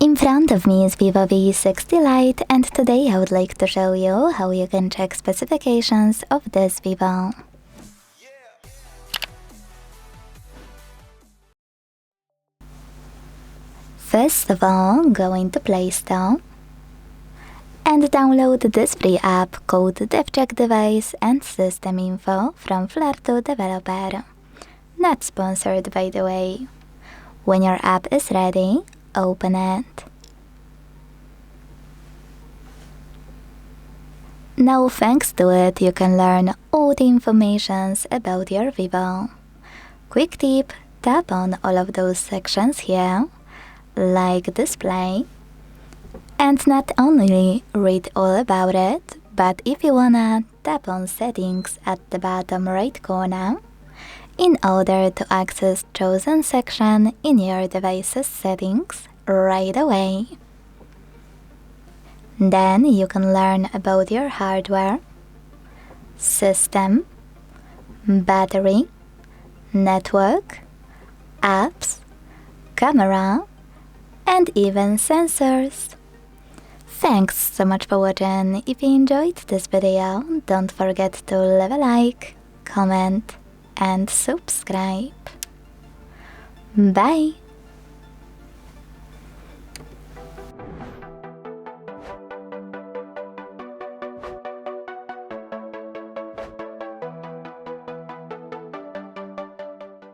In front of me is VIVO V60 Lite, and today I would like to show you how you can check specifications of this Vivo. First of all, go into Play Store and download this free app called DevCheck Device and System Info from Flartu Developer. Not sponsored, by the way. When your app is ready, open it. Now, thanks to it, you can learn all the informations about your Vivo. Quick tip, tap on all of those sections here, like display, and not only read all about it, but if you wanna, tap on settings at the bottom right corner in order to access chosen section in your device's settings right away. Then you can learn about your hardware, system, battery, network, apps, camera, and even sensors. Thanks so much for watching. If you enjoyed this video, don't forget to leave a like, comment, and subscribe. Bye!